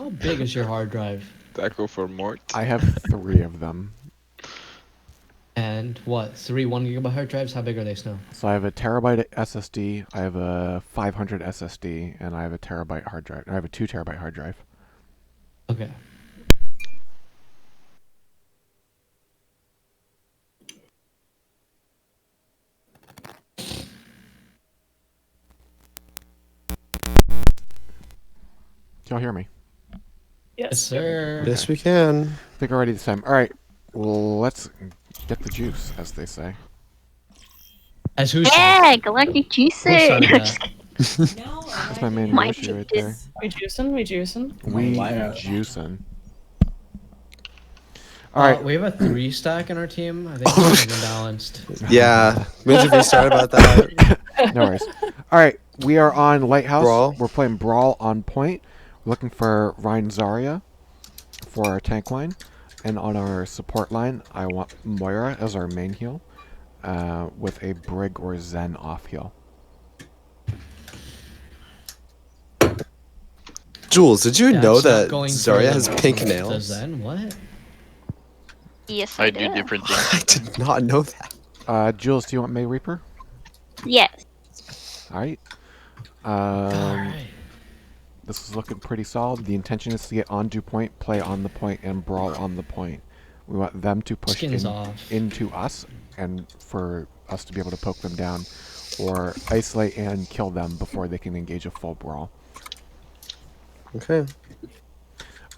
How big is your hard drive? That go for Mort. I have 3 of them. And what? 3 1 GB hard drives? How big are they, Snow? So I have a terabyte SSD, I have a 500 SSD, and I have a terabyte hard drive. I have a 2 terabyte hard drive. Okay. Can y'all hear me? Yes, sir. Yes, we can. I think we're ready this time. Alright, well, let's get the juice, as they say. As who's Yeah, galactic Who started juices. that? That's my main My issue right there. juices. We juicing, we juicing. We Wow. juicing. Alright, We have a 3 stack in our team. I think it's even balanced. Yeah, we have to restart about that. no worries. Alright, we are on Lighthouse. Brawl. We're playing Brawl on point. We're looking for Ryan Zarya for our tank line. And on our support line, I want Moira as our main heal. With a Brig or Zen off heal. Jules, did you Yeah, know it's not that going Zarya for has pink the nails? Zen? What? Yes, I do different things. I did not know that. Jules, do you want May Reaper? Yes. Alright. Alright. This is looking pretty solid. The intention is to get onto point, play on the point, and brawl on the point. We want them to push Skins off. into us, and for us to be able to poke them down, or isolate and kill them before they can engage a full brawl. Okay.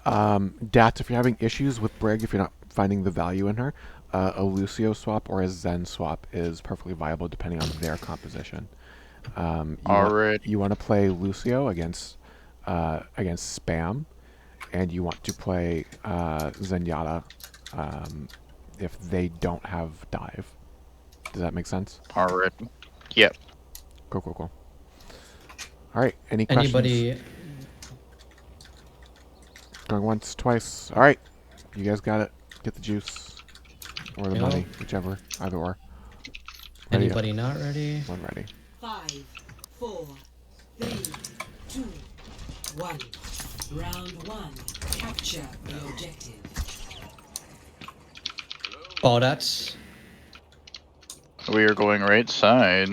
Dats, if you're having issues with Brig, if you're not finding the value in her, a Lucio swap or a Zen swap is perfectly viable depending on their composition. You want to play Lucio against Spam, and you want to play Zenyatta if they don't have dive. Does that make sense? Alright. Yep. Cool. Alright, any questions? Anybody? Going once, twice. Alright, you guys got it. Get the juice. Or the money, whichever. Either or. Ready up. Anybody not ready? One ready. 5, 4, 3, 2, 1. Round 1. Capture the objective. Baldats. We are going right side.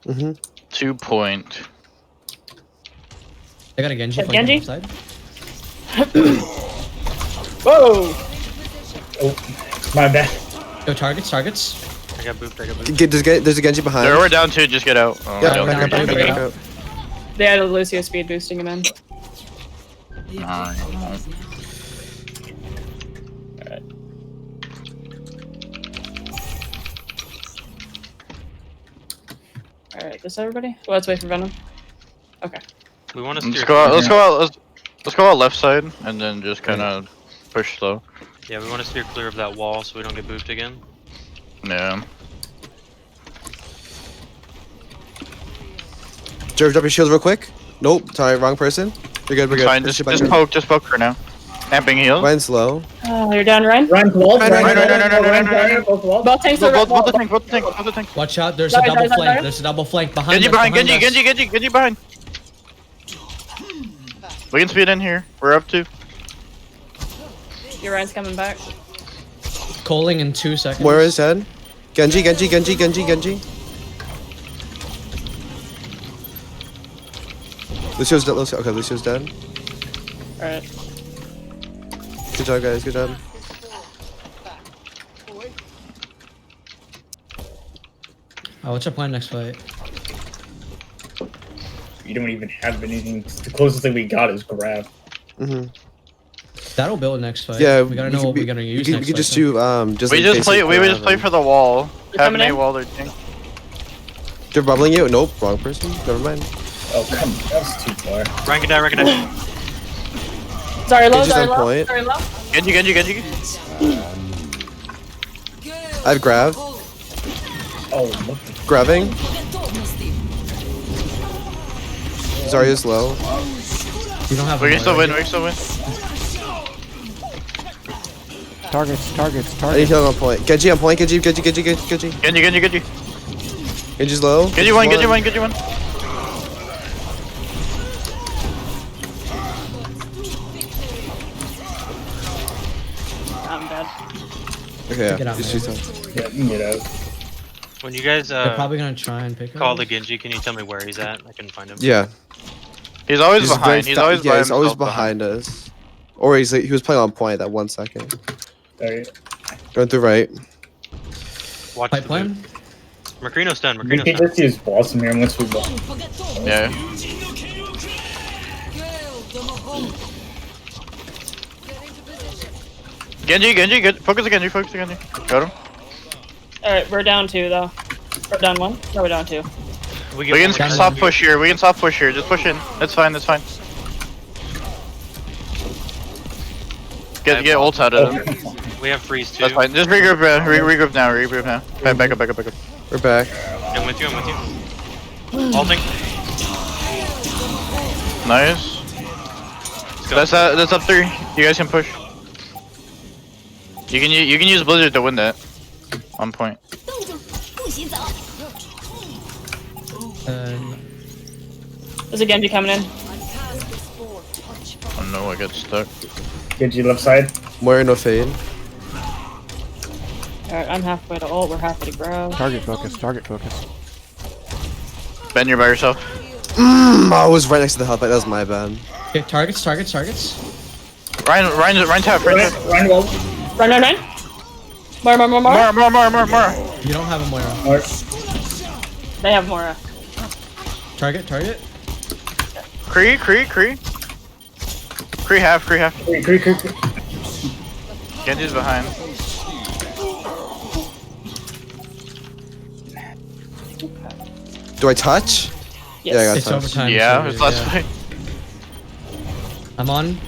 Mm-hmm. 2 point. I got a Genji Yeah, flanking Genji? side. Whoa! Oh, my bad. Go targets. I got booped. There's a Genji behind. There, we're down 2, just get out. Oh, Yeah, don't back get up, it. back up. They had a Lucio speed boosting him in. Alright, this everybody? Well, let's wait for Venom. Okay. We want to Let's steer. go out. Let's go out. Let's go out left side and then just kind of push slow. Yeah, we want to steer clear of that wall so we don't get booped again. Yeah. Jerv, drop your shield real quick. Nope, sorry, wrong person. You're good, we're It's good. fine. Just poke for now. Camping heal. Ryan's slow. Oh, you're down, Ryan? Ryan's wall. Ryan. Both tanks are Both the tank. Watch out! There's Sorry, a double sorry, flank. sorry. There's a double flank behind Genji us. behind. behind us. Genji behind. We can speed in here. We're up 2. Your Ryan's coming back. Calling in 2 seconds. Moira's dead. Genji. Lucio's dead. Okay, Lucio's dead. Alright. Good job, guys. Good job. What's your plan next fight? You don't even have anything. The closest thing we got is grab. Mm-hmm. That'll build next fight. Yeah, we gotta know what we're gonna use We next could fight. just then. do just. We in just case play. you We would grab just play and- for the wall. They're Have coming a in? wall. They're tank. They're bubbling you. Nope, wrong person. Never mind. Oh, come on. That's too far. Rank it down. Sorry, low, Genji's sorry, on low. point. Sorry, low. Genji. I have grab. Oh, look. Grabbing. Zarya's low. You don't have. We can still Moira. win. We can still win. Targets. I need heal on point. Genji on point. Genji. Genji. Genji's low. Genji one. Chad. Okay, Get yeah. out, Just man. use them. Yeah, you can get out. When you guys They're probably gonna try and pick call him. the Genji, can you tell me where he's at? I can find him. Yeah. He's always He's behind. very He's always by yeah, he's always himself behind. behind us. Or he was playing on point at that 1 second. Alright. Going through right. Watch Pipe the plan? boot. Macrino's done. We Macrino's can done. just use Blossom here once we block. Yeah. Genji, good. Focus on Genji, Got him. Alright, we're down 2 though. We're down 1? No, we're down 2. We can Down soft one. push here. Just push in. That's fine. Get ult out of him. We have freeze too. That's fine. Just regroup, regroup now. Back up. We're back. I'm with you. Ulting. Nice. Let's go. That's up 3. You guys can push. You can use Blizzard to win that. On point. There's a Genji coming in. Oh no, I got stuck. Genji left side. Moira no fade. Alright, I'm halfway to ult, we're halfway to grow. Target focus. Ben, you're by yourself. I was right next to the health. That was my bad. Okay, targets. Ryan tap. Ryan wall. Run. More. More. You don't have a Moira. Or They have Mora. Target. Cree half. Creep. Genji's behind. Do I touch? Yes. Yeah, I got It's touch. overtime. Yeah, so it's last yeah. fight. I'm on.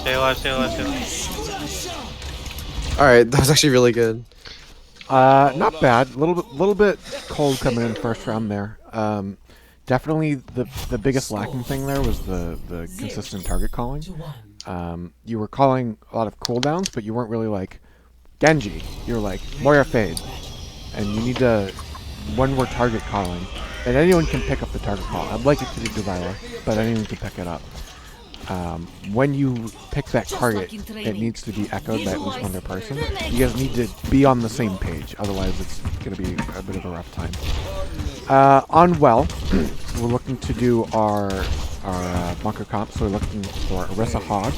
Stay alive. Alright, that was actually really good. Not bad. Little bit cold coming in first round there. Definitely the biggest lacking thing there was the consistent target calling. You were calling a lot of cooldowns, but you weren't really like Genji. You were like Moira fade, and you need to when we're target calling, and anyone can pick up the target call. I'd like it to be Delilah, but anyone can pick it up. When you pick that target, it needs to be echoed by at least one other person. You guys need to be on the same page, otherwise it's going to be a bit of a rough time. On well, we're looking to do our bunker comp, so we're looking for Orisa Hog,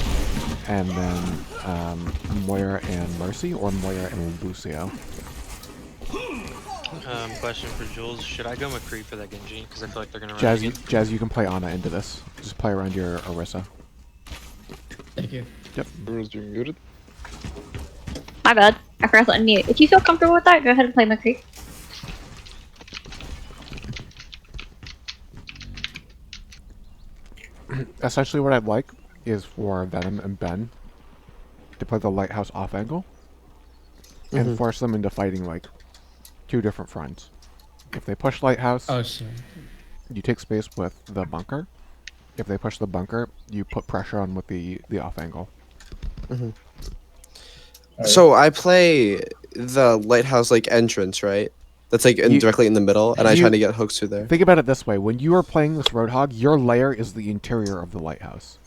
and then Moira and Mercy, or Moira and Lucio. Question for Jules: should I go McCree for that Genji? Because I feel like they're gonna run Jazz, again. Jazz, you can play Ana into this. Just play around your Orisa. Thank you. Yep. My bad. I forgot to unmute. If you feel comfortable with that, go ahead and play McCree. Essentially what I'd like is for Venom and Ben to play the Lighthouse off angle and force them into fighting like two different fronts. If they push Lighthouse, Oh, sorry. you take space with the bunker. If they push the bunker, you put pressure on with the off angle. So I play the lighthouse like entrance, right? That's like directly in the middle, and I try to get hooks through there. Think about it this way: when you are playing this Roadhog, your layer is the interior of the lighthouse.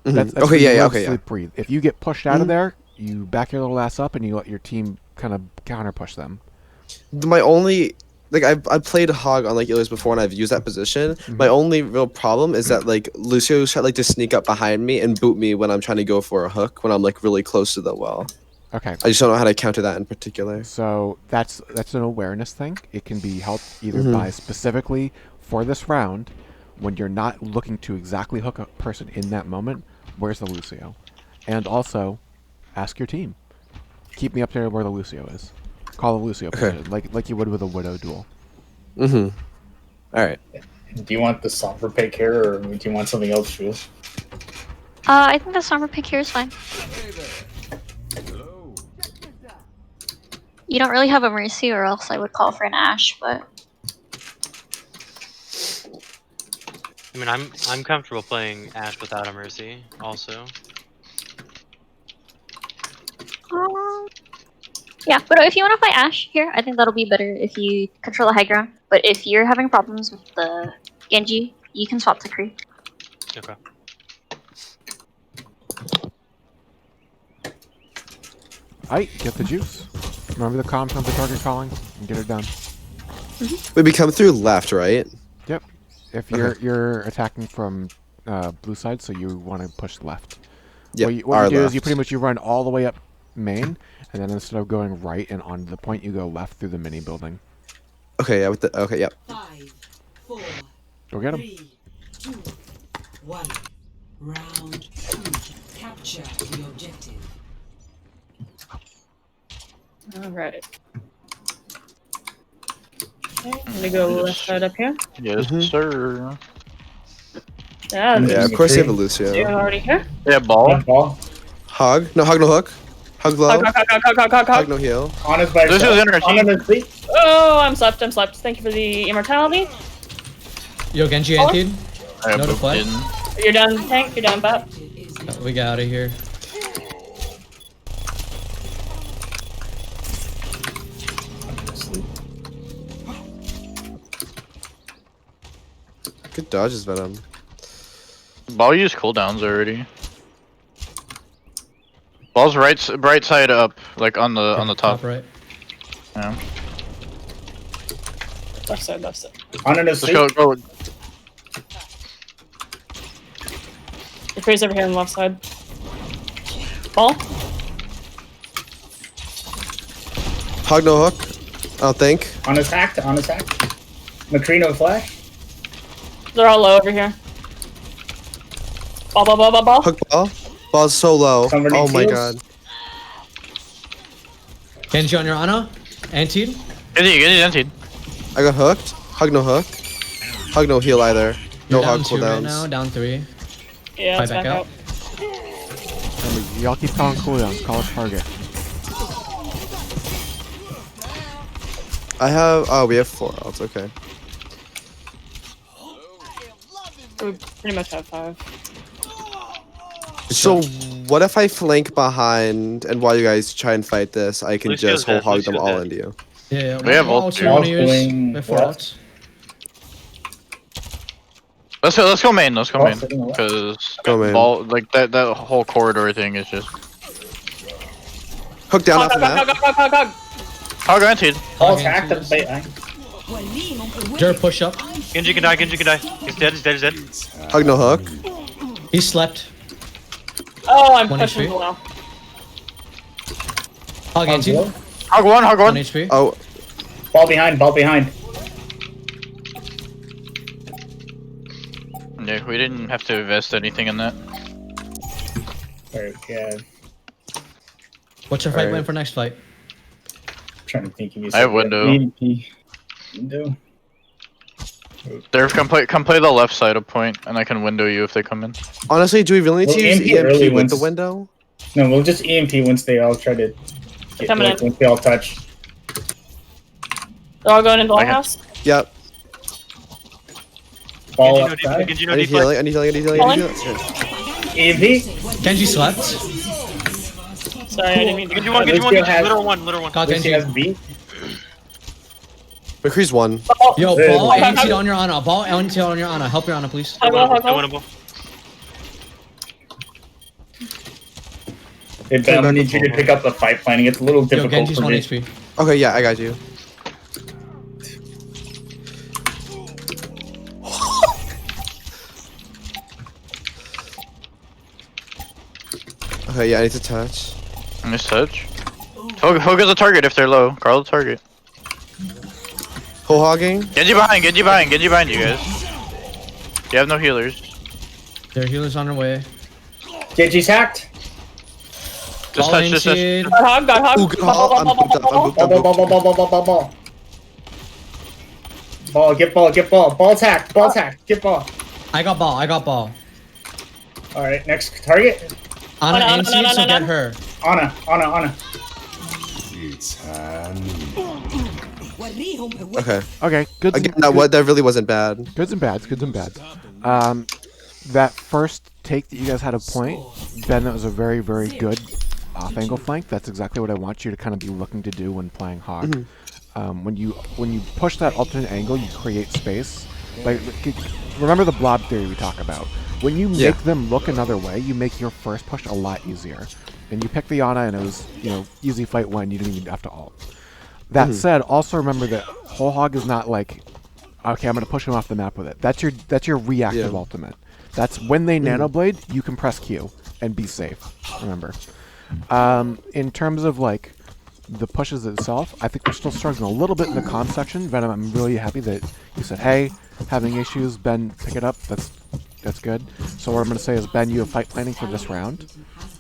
That's Okay, where you yeah, live, okay, yeah. sleep, breathe. If you get pushed out of there, you back your little ass up and you let your team kind of counter push them. My only like I've played hog on like Ilias before, and I've used that position. My only real problem is that like Lucio's tried like to sneak up behind me and boot me when I'm trying to go for a hook when I'm like really close to the well. Okay. I just don't know how to counter that in particular. So that's an awareness thing. It can be helped either by specifically for this round, when you're not looking to exactly hook a person in that moment, where's the Lucio? And also, ask your team. Keep me up there where the Lucio is. Call the Lucio position, like you would with a Widow duel. Alright. Do you want the somber pick here, or do you want something else, Jules? I think the summer pick here is fine. You don't really have a Mercy, or else I would call for an Ashe, but I mean, I'm comfortable playing Ashe without a Mercy, also. Yeah, but if you want to fight Ashe here, I think that'll be better if you control the high ground. But if you're having problems with the Genji, you can swap to Kree. Okay. Aight, get the juice. Remember the comms on the target calling and get it done. Wait, we come through left, right? Yep. If you're attacking from blue side, so you want to push left. Yep, What you do is left. you pretty much you run all the way up main, and then instead of going right and onto the point, you go left through the mini building. Okay, yeah, with the okay, yep. 5, 4, Go get him. 3, 2, 1. Round 2. Capture the objective. Alright. Okay, I'm gonna go left side up here. Yes, sir. Yeah, Yeah, of course you have a Lucio. you're already here. Yeah, ball. Ball. Hog? No, hog, no hook. Hog low. Hog, no heal. Honest by This herself. is in our team. Honest asleep. Oh, I'm slept. Thank you for the immortality. Yo, Genji anti. I No to booped play. in. You're done, Tank. You're done, Bat. We got out of here. Good dodges, Venom. Ball used cooldowns already. Ball's right side up, like on the top. right. Yeah. Left side, left side. Honest Let's go. Your Kree's over here on the left side. Ball. Hog, no hook. I don't think. Honest hack. Macrino flash. They're all low over here. Ball. Hook ball. Ball's so low. Somebody Oh my heals. god. Genji on your Ana. Anti. Get emptied. I got hooked. Hog, no hook. Hog, no heal either. No You're hog down 2 right cooldowns. now. Down 3. Yeah, Fight let's back back out. out. Remember, y'all keep calling cooldowns. Call a target. I have. Oh, we have 4 ults. Okay. We pretty much have 5. So what if I flank behind, and while you guys try and fight this, I can Lucio's just whole dead, hog them Lucio's all dead. into you. Yeah. We have what ult else too. you want to use? Doing We have 4 left. ults. Let's go main. Let's go Ball main. sitting left. Cause Go main. ball like that whole corridor thing is just. Hook down off the Hog. map. Hog antied. Ball Hog hacked anti. the bait. Jer push up. Genji can die. He's dead. Hug no hook. He slept. Oh, I'm 1 pushing HP. below. Hog anti. Ball Hog 1 1. HP. Oh, behind. Yeah, we didn't have to invest anything in that. Alright, yeah. What's your fight Alright. plan for next fight? Trying to think of you. I have window. Window. There, come play the left side of point, and I can window you if they come in. honestly, do we really need to Well, use EMP early EMP with the ones- window? No, we'll just EMP once they all try to get, Coming like, in. once they all touch. They're all going into the Okay. lighthouse. Yep. Ball Genji no left deep. side. Genji no I need deep. healing. I need healing. Falling. EMP. Genji slept. Sorry, I didn't mean to. Genji one. Lucio has- Literal one. Got Lucy Genji. has B. McCree's 1. Yo, Good. ball Hog, anti hog. on your Ana. Ball anti on your Ana. Help your Ana, please. Hog, hog, hog. Winnable. I'm gonna need you to pick up the fight planning. It's a little Yo, difficult Genji's for 1 me. HP. Okay, yeah, I got you. Okay, yeah, I need to touch. Nice touch. Hog is a target if they're low. Carl the target. Whole hogging. Genji behind you guys. You have no healers. Their healer's on her way. Genji's hacked. Just Ball touch. anti. Got hog. Ooh, good hog. I'm booped up. I'm booped up. I'm booped up. Ball, get ball. Ball's hacked. Get ball. I got ball. Alright, next target. Ana Ana, anti, Ana, so Ana, get Ana. her. Anna. Okay. Okay, good. Again, that really wasn't bad. Goods and bads. That first take that you guys had a point, Ben, that was a very, very good off-angle flank, that's exactly what I want you to kind of be looking to do when playing Hog. When you push that alternate angle, you create space. Like, remember the blob theory we talk about. When you make them look another way, you make your first push a lot easier. And you pick the Ana, and it was, you know, easy fight when you didn't even have to ult. That said, also remember that whole hog is not like, okay, I'm going to push him off the map with it. That's your reactive ultimate. That's when they nanoblade, you can press Q and be safe. Remember. In terms of like the pushes itself, I think we're still struggling a little bit in the comm section. Venom, I'm really happy that you said, hey, having issues, Ben, pick it up. That's good. So what I'm going to say is, Ben, you have fight planning for this round.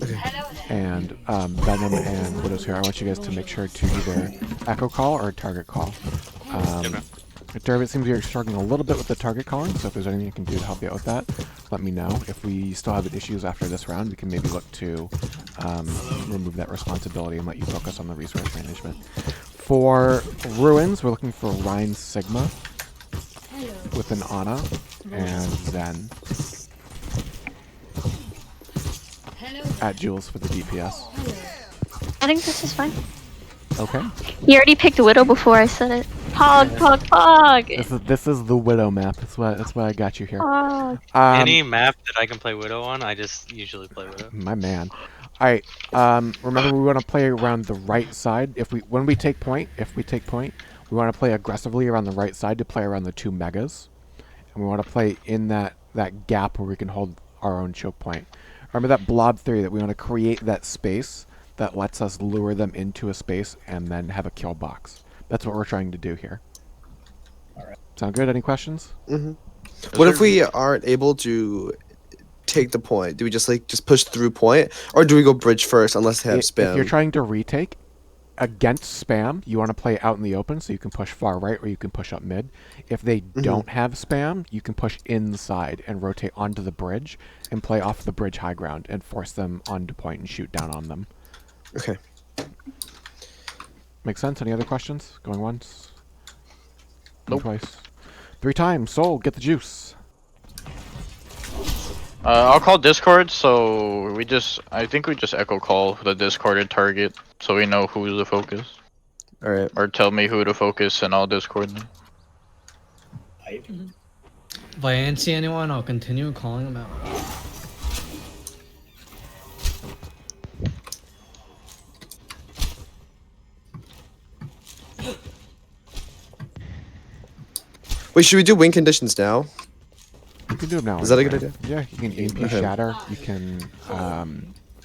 Okay. And Venom and Widow's here, I want you guys to make sure to either echo call or target call. Derv, it seems you're struggling a little bit with the target calling, so if there's anything you can do to help you out with that, let me know. If we still have issues after this round, we can maybe look to remove that responsibility and let you focus on the resource management. For Ruins, we're looking for Ryan Sigma with an Ana and Zen. At Jules for the DPS. I think this is fine. Okay. He already picked Widow before I said it. Pog. This is the Widow map. That's why I got you here. Any map that I can play Widow on, I just usually play Widow. My man. All right. Remember, we want to play around the right side. If we take point, we want to play aggressively around the right side to play around the 2 megas, and we want to play in that gap where we can hold our own choke point. Remember that blob theory that we want to create that space that lets us lure them into a space and then have a kill box. That's what we're trying to do here. All right. Sound good? Any questions? What if we aren't able to take the point? Do we just push through point, or do we go bridge first unless they have spam? If you're trying to retake against spam, you want to play out in the open so you can push far right or you can push up mid. If they don't have spam, you can push inside and rotate onto the bridge and play off the bridge high ground and force them onto point and shoot down on them. Okay. Make sense? Any other questions? Going once? Nope. Twice. 3 times. Soul, get the juice. I'll call Discord, so I think we just echo call the Discorded target, so we know who's the focus. Alright. Or tell me who to focus and I'll Discord them. If I ain't see anyone, I'll continue calling them out. Wait, should we do win conditions now? You can do them now. Is that a good idea? Yeah, you can EMP Shatter. You can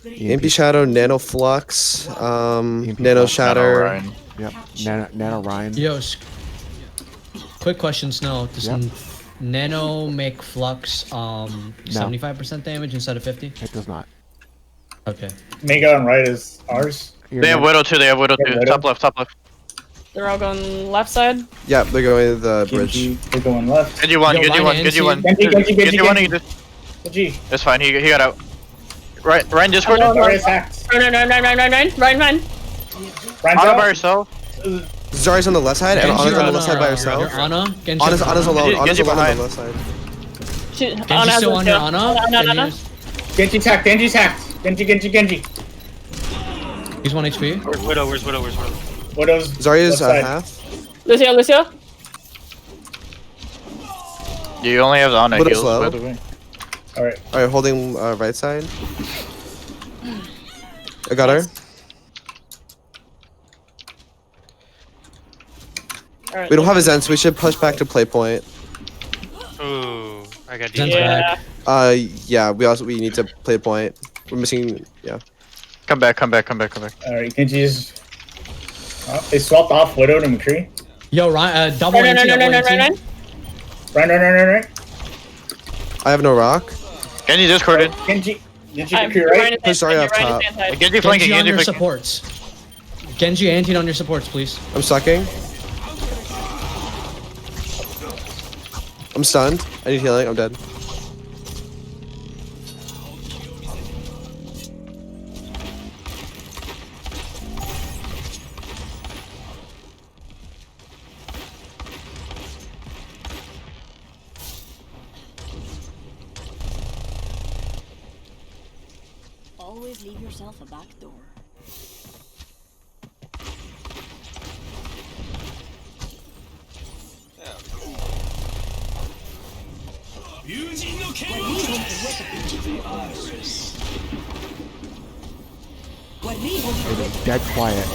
EMP Shadow, Nano Flux, Nano Shatter. Yep, Nano Ryan. Yo, quick question, Snow. Does Nano make Flux 75% damage instead of 50? It does not. Okay. Mega on right is ours. They have Widow too. Top left. They're all going left side. Yeah, they're going to the bridge. They're going left. Get you one. Genji. It's fine. He got out. Ryan Discord. Zarya's hacked. Run. Ryan's Ana out. by herself. Zarya's on the left side, and Ana's on the left side by herself. Ana? Anna's alone. Anna's alone on behind. the left side. Genji's still on your Ana? Genji's hacked. Genji. He's 1 HP. Where's Widow? Widow's Zarya's left side. half. Lucio. You only have the Ana Widow's heals, low. by the way. Alright. Alright, holding right side. I got her. Alright. We don't have a Zen, so we should push back to play point. Ooh, I got Zen's D. back. Yeah, we need to play point. We're missing, yeah. Come back. Alright, Genji's. They swapped off Widow to McCree. Yo, Ryan, double NT. Right. I have no rock. Genji Discorded. Genji McCree, right? Push Zarya off top. Genji flanking. Genji on your supports. Genji anti on your supports, please. I'm sucking. I'm stunned. I need healing. I'm dead. Always leave yourself a back door. It is dead quiet.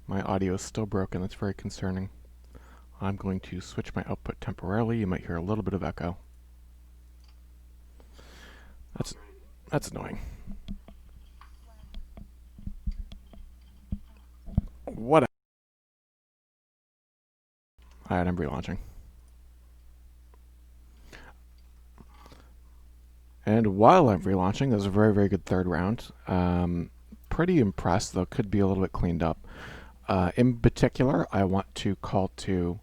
My audio is still broken. That's very concerning. I'm going to switch my output temporarily. You might hear a little bit of echo. That's annoying. What? Alright, I'm relaunching. And while I'm relaunching, that was a very, very good third round. Pretty impressed, though could be a little bit cleaned up. In particular, I want to call to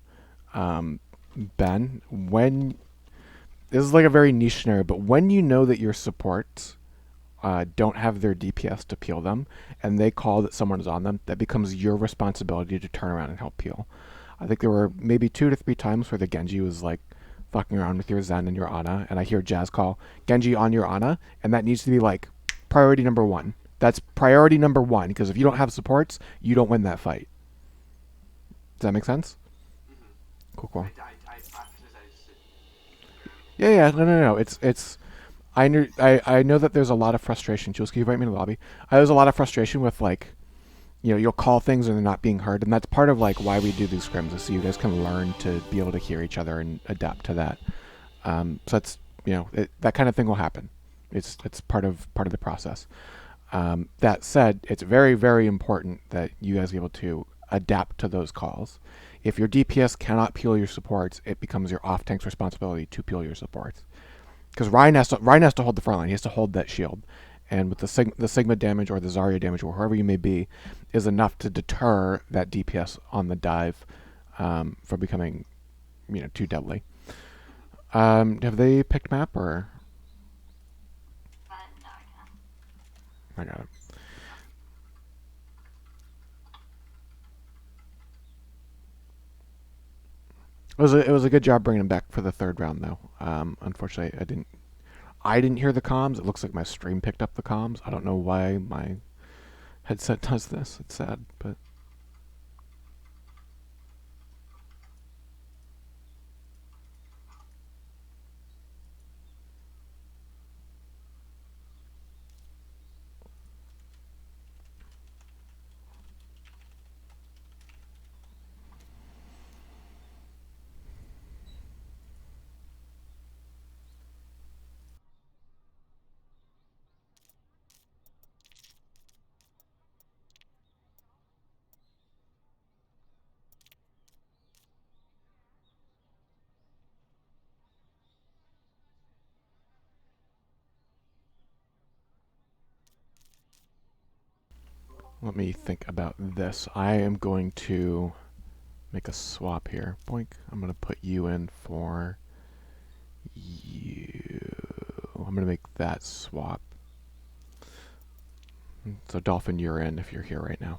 Ben. When this is like a very niche scenario, but when you know that your supports don't have their DPS to peel them, and they call that someone is on them, that becomes your responsibility to turn around and help peel. I think there were maybe 2 to 3 times where the Genji was like fucking around with your Zen and your Ana, and I hear Jazz call Genji on your Ana, and that needs to be like priority number 1. That's priority number 1, because if you don't have supports, you don't win that fight. Does that make sense? Mm-hmm. Cool. Yeah. No. It's. I know that there's a lot of frustration. Jules, can you invite me to the lobby? There's a lot of frustration with like, you'll call things and they're not being heard, and that's part of like why we do these scrims, is so you guys can learn to be able to hear each other and adapt to that. So that's that kind of thing will happen. It's part of the process. That said, it's very, very important that you guys be able to adapt to those calls. If your DPS cannot peel your supports, it becomes your off-tank's responsibility to peel your supports. Because Ryan has to hold the front line. He has to hold that shield. And with the Sigma damage or the Zarya damage or whoever you may be, is enough to deter that DPS on the dive from becoming too deadly. Have they picked map or? I got it. It was a good job bringing him back for the third round, though. Unfortunately, I didn't hear the comms. It looks like my stream picked up the comms. I don't know why my headset does this. It's sad, but. Let me think about this. I am going to make a swap here. Boink. I'm going to put you in for you. I'm going to make that swap. So Dolphin, you're in if you're here right now.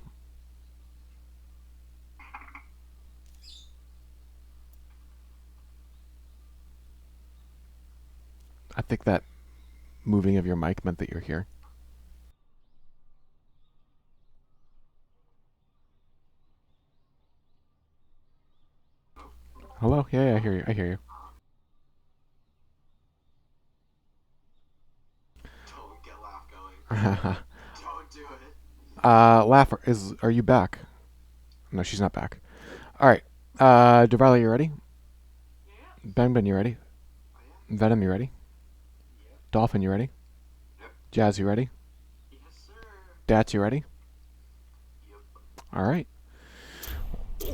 I think that moving of your mic meant that you're here. Hello? Yeah, I hear you. I hear you. Don't get Laugh going. Don't do it. Laugh, are you back? No, she's not back. Alright. Devarla, you ready? Yeah. Ben, you ready? Venom, you ready? Yep. Dolphin, you ready? Yep. Jazz, you ready? Yes, sir. Dats, you ready? Yep. Alright.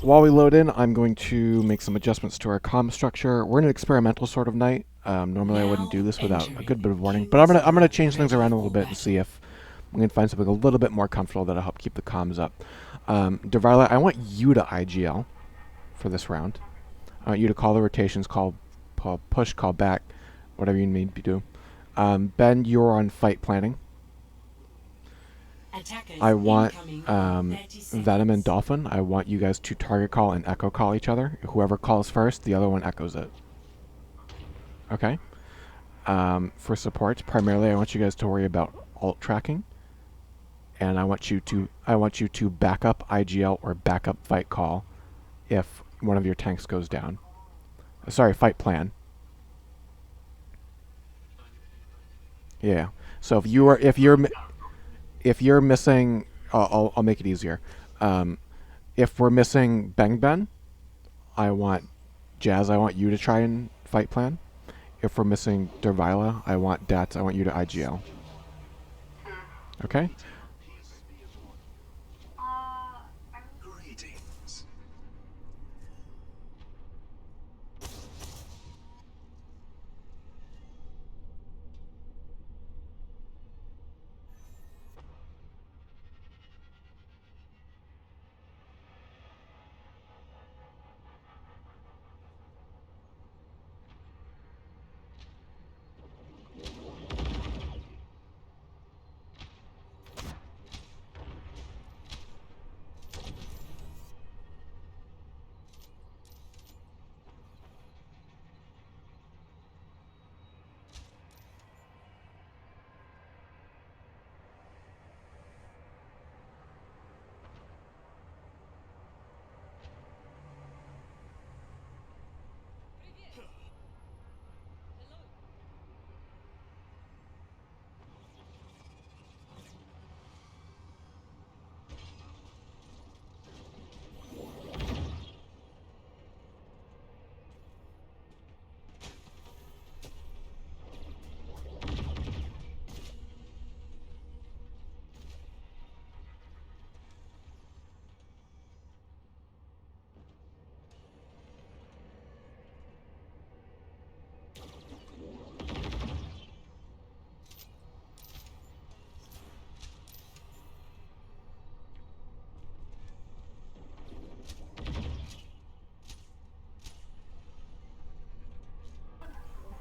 While we load in, I'm going to make some adjustments to our comm structure. We're in an experimental sort of night. Normally I wouldn't do this without a good bit of warning, but I'm gonna change things around a little bit and see if we can find something a little bit more comfortable that'll help keep the comms up. Devarla, I want you to IGL for this round. I want you to call the rotations, call push, call back, whatever you need to do. Ben, you're on fight planning. I want Venom and Dolphin. I want you guys to target call and echo call each other. Whoever calls first, the other one echoes it. Okay? For support, primarily I want you guys to worry about alt tracking. And I want you to back up IGL or back up fight call if one of your tanks goes down. Sorry, fight plan. Yeah. So if you're missing, I'll make it easier. If we're missing Bang Ben, I want Jazz. I want you to try and fight plan. If we're missing Devarla, I want Dats. I want you to IGL. Okay.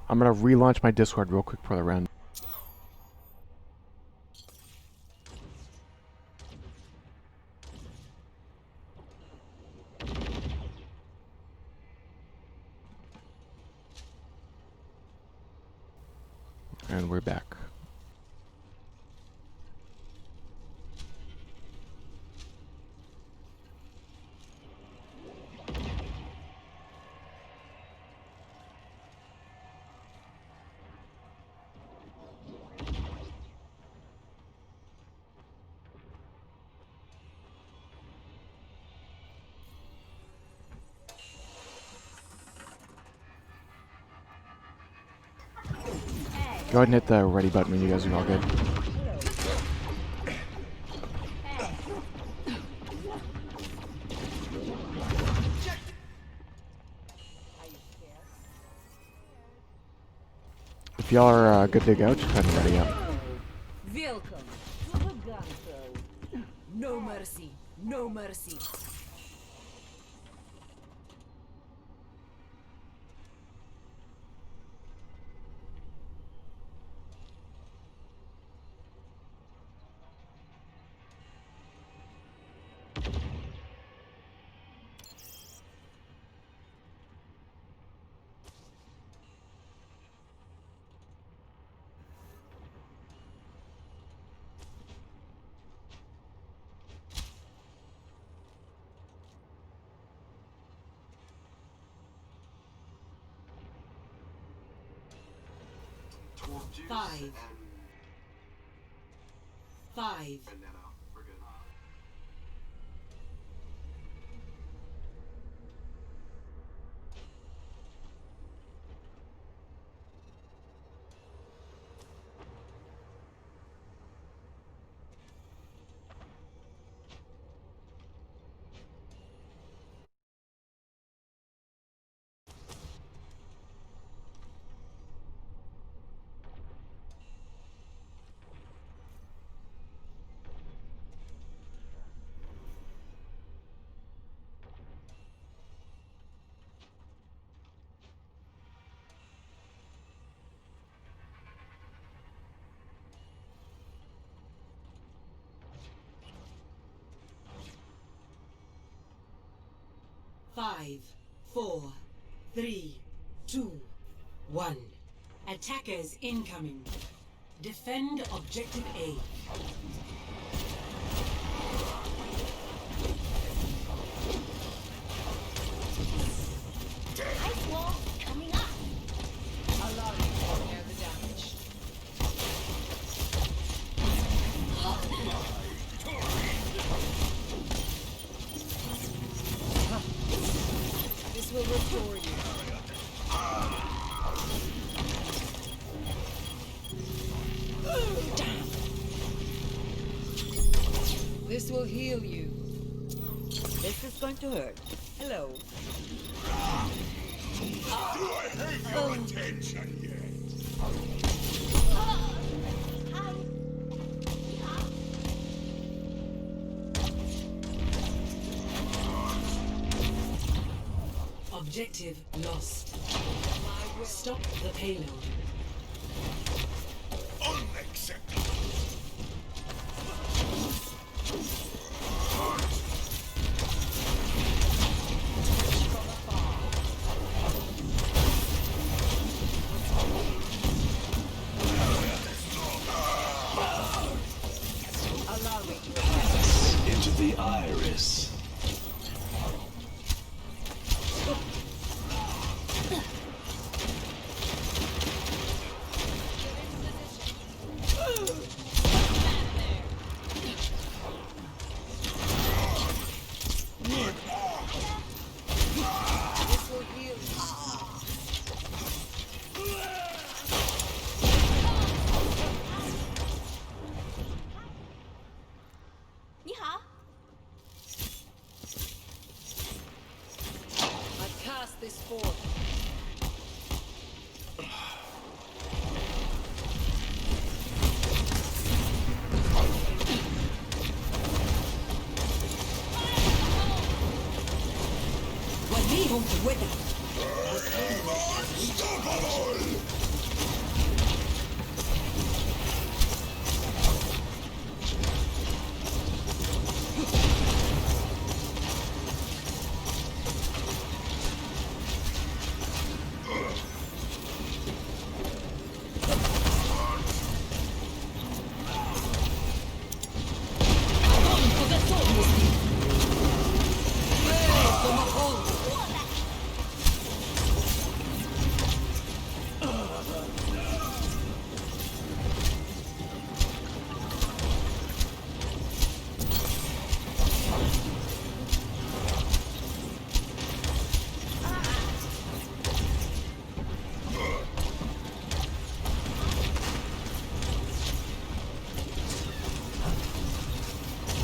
I'm going to relaunch my Discord real quick for the round. And we're back. Go ahead and hit the ready button when you guys are all good. If y'all are good to go, just go ahead and ready up. No mercy. No mercy. Five. 5. We're good. 5, 4, 3, 2, 1. Attackers incoming. Defend objective A. Ice wall coming up. Allow me to repair the damage. This will restore you. This will heal you. This is going to hurt. Hello. Do I have your attention yet? Objective lost. Stop the payload. Unacceptable. Allow me to Into the iris. This will heal you. I cast this forth. وليهم قوتك. Unstoppable!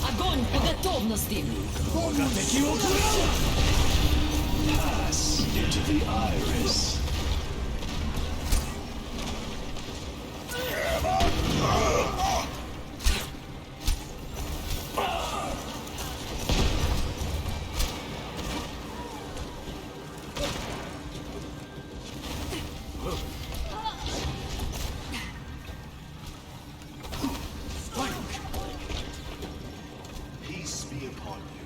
Огонь по готовности. Pass into the iris. be upon you.